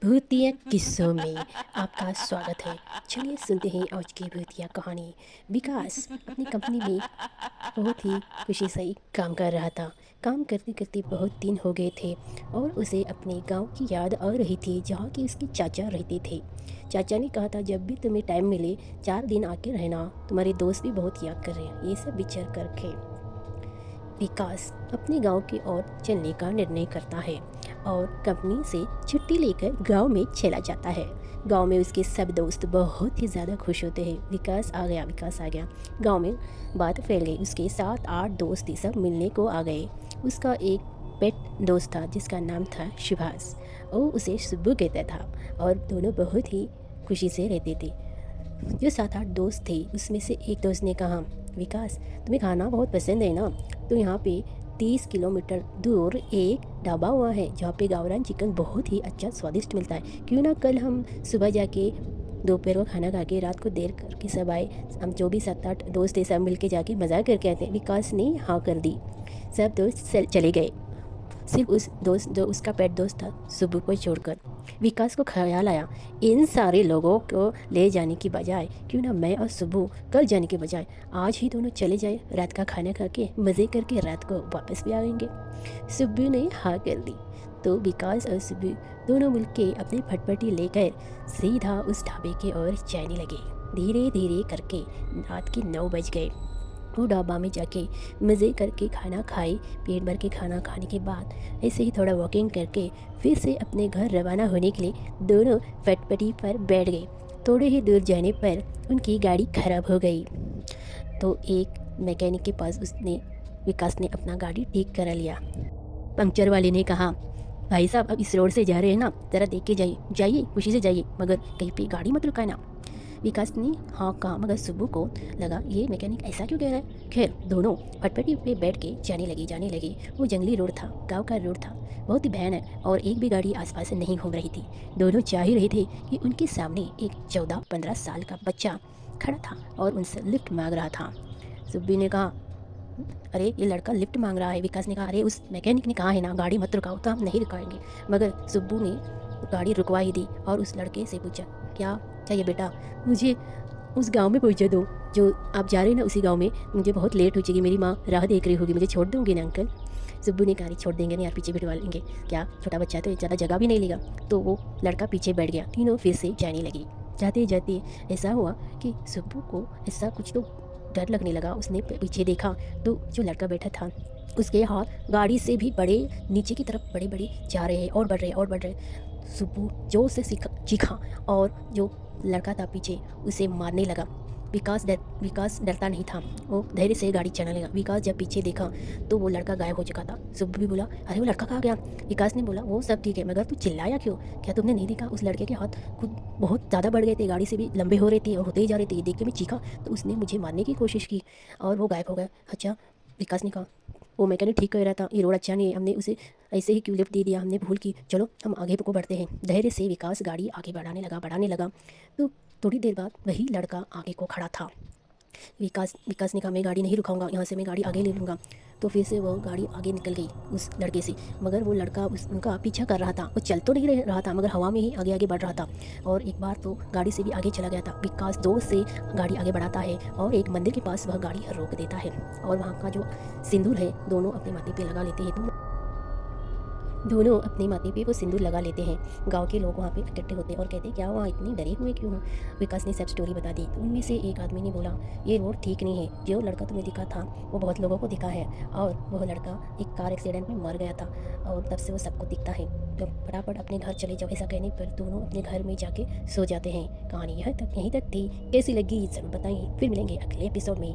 भूतिया किस्सों में आपका स्वागत है। चलिए सुनते हैं आज की भूतिया कहानी। विकास अपनी कंपनी में बहुत ही खुशी से काम कर रहा था। काम करते करते बहुत दिन हो गए थे और उसे अपने गांव की याद आ रही थी जहाँ की उसके चाचा रहते थे। चाचा ने कहा था जब भी तुम्हें टाइम मिले 4 दिन आके रहना, तुम्हारे दोस्त भी बहुत याद कर रहे हैं। ये सब विचार करके विकास अपने गांव की ओर चलने का निर्णय करता है और कंपनी से छुट्टी लेकर गांव में चला जाता है। गांव में उसके सब दोस्त बहुत ही ज़्यादा खुश होते हैं। विकास आ गया। गांव में बात फैल गई। उसके 7-8 दोस्त ही सब मिलने को आ गए। उसका एक पेट दोस्त था जिसका नाम था सुभाष। वो उसे सुब्बू कहता था और दोनों बहुत ही खुशी से रहते थे। जो 7-8 दोस्त थे उसमें से एक दोस्त ने कहा, विकास तुम्हें खाना बहुत पसंद है ना, तो यहाँ पे 30 किलोमीटर दूर एक ढाबा हुआ है जहाँ पे गावरान चिकन बहुत ही अच्छा स्वादिष्ट मिलता है। क्यों ना कल हम सुबह जाके दोपहर को खाना खा के रात को देर करके सब आए, हम जो भी 7-8 दोस्त थे सब मिल के जाके मज़ा करके आते हैं। विकास ने हाँ कर दी। सब दोस्त चले गए, सिर्फ उस दोस्त जो उसका पेट दोस्त था सुब्बू को छोड़कर। विकास को ख्याल आया, इन सारे लोगों को ले जाने की बजाय क्यों ना मैं और सुब्बू कल जाने के बजाय आज ही दोनों चले जाए, रात का खाना खा के मज़े करके रात को वापस भी आएंगे। सुब्बू ने हाँ कर दी। तो विकास और सुब्बू दोनों मिलके अपनी फटफटी लेकर सीधा उस ढाबे की ओर जाने लगे। धीरे धीरे करके रात के 9 बज गए। वो ढाबा में जाके मज़े करके खाना खाए। पेट भर के खाना खाने के बाद ऐसे ही थोड़ा वॉकिंग करके फिर से अपने घर रवाना होने के लिए दोनों फटपटी पर बैठ गए। थोड़े ही दूर जाने पर उनकी गाड़ी खराब हो गई। तो एक मैकेनिक के पास विकास ने अपना गाड़ी ठीक करा लिया। पंक्चर वाले ने कहा, भाई साहब अब इस रोड से जा रहे हैं ना, ज़रा देख के जाइए खुशी से जाइए, मगर कहीं पे गाड़ी मत रुकाना। विकास ने हाँ कहा, मगर सुब्बू को लगा ये मैकेनिक ऐसा क्यों कह रहा है। खैर दोनों फटफटी पे बैठ के जाने लगे। वो जंगली रोड था, गांव का रोड था, बहुत ही भयानक और एक भी गाड़ी आसपास नहीं घूम रही थी। दोनों चाह ही रहे थे कि उनके सामने एक 14-15 साल का बच्चा खड़ा था और उनसे लिफ्ट मांग रहा था। सुब्बू ने कहा, अरे ये लड़का लिफ्ट मांग रहा है। विकास ने कहा, अरे उस मैकेनिक ने कहा है ना गाड़ी मत रुकाओ, तो हम नहीं रुकाएंगे। मगर सुब्बू ने गाड़ी रुकवा ही दी और उस लड़के से पूछा, क्या चाहिए बेटा, मुझे उस गांव में पहुंचा दो जो आप जा रहे हैं ना, उसी गांव में। मुझे बहुत लेट हो जाएगी, मेरी माँ राह देख रही होगी, मुझे छोड़ दोगे ना अंकल। सुब्बू ने कहा, छोड़ देंगे नहीं यार, पीछे बिठवा लेंगे, क्या छोटा बच्चा है तो ज़्यादा जगह भी नहीं लेगा। तो वो लड़का पीछे बैठ गया। तीनों फिर से जाने लगे। जाते जाते ऐसा हुआ कि सुब्बू को ऐसा कुछ तो डर लगने लगा। उसने पीछे देखा तो जो लड़का बैठा था उसके हाथ गाड़ी से भी बड़े नीचे की तरफ बड़े बड़े जा रहे हैं और बढ़ रहे। सुब्बू जोर से चीखा और जो लड़का था पीछे उसे मारने लगा। विकास डरता नहीं था, वो धैर्य से गाड़ी चलाने लगा। विकास जब पीछे देखा तो वो लड़का गायब हो चुका था। सुब्बू भी बोला, अरे वो लड़का कहाँ गया। विकास ने बोला, वो सब ठीक है, मगर तू चिल्लाया क्यों, क्या तुमने नहीं देखा उस लड़के के हाथ खुद बहुत ज़्यादा बढ़ गए थे, गाड़ी से भी लंबे हो रहे थे और होते ही जा रहे थे। ये देख के मैं चीखा तो उसने मुझे मारने की कोशिश की और वो गायब हो गया। अच्छा, विकास ने कहा, वो मैकेनिक ठीक कर रहा था, ये रोड अच्छा नहीं है, हमने उसे ऐसे ही क्यों लिफ्ट दे दिया, हमने भूल की, चलो हम आगे को बढ़ते हैं। धैर्य से विकास गाड़ी आगे बढ़ाने लगा। तो थोड़ी देर बाद वही लड़का आगे को खड़ा था। विकास ने कहा, मैं गाड़ी नहीं रुकाऊंगा, यहाँ से मैं गाड़ी आगे ले लूँगा। तो फिर से वो गाड़ी आगे निकल गई उस लड़के से, मगर वो लड़का उनका पीछा कर रहा था। वो चल तो नहीं रहा था मगर हवा में ही आगे बढ़ रहा था और एक बार तो गाड़ी से भी आगे चला गया था। विकास जोर से गाड़ी आगे बढ़ाता है और एक मंदिर के पास वह गाड़ी रोक देता है और वहाँ का जो सिंदूर है दोनों अपने माथे पे लगा लेते हैं। दोनों अपने माथे पे वो सिंदूर लगा लेते हैं। गांव के लोग वहाँ पे इकट्ठे होते हैं और कहते हैं, क्या वहाँ इतने डरे हुए क्यों हो। विकास ने सब स्टोरी बता दी। तो उनमें से एक आदमी ने बोला, ये रोड ठीक नहीं है, जो लड़का तुम्हें दिखा था वो बहुत लोगों को दिखा है और वह लड़का एक कार एक्सीडेंट में मर गया था और तब से वो सबको दिखता है। तो फटाफट अपने घर चले जाओ। ऐसा कहने पर दोनों अपने घर में जाके सो जाते हैं। कहानी यहीं तक थी। कैसी लगी ज़रूर बताइए। फिर मिलेंगे अगले एपिसोड में।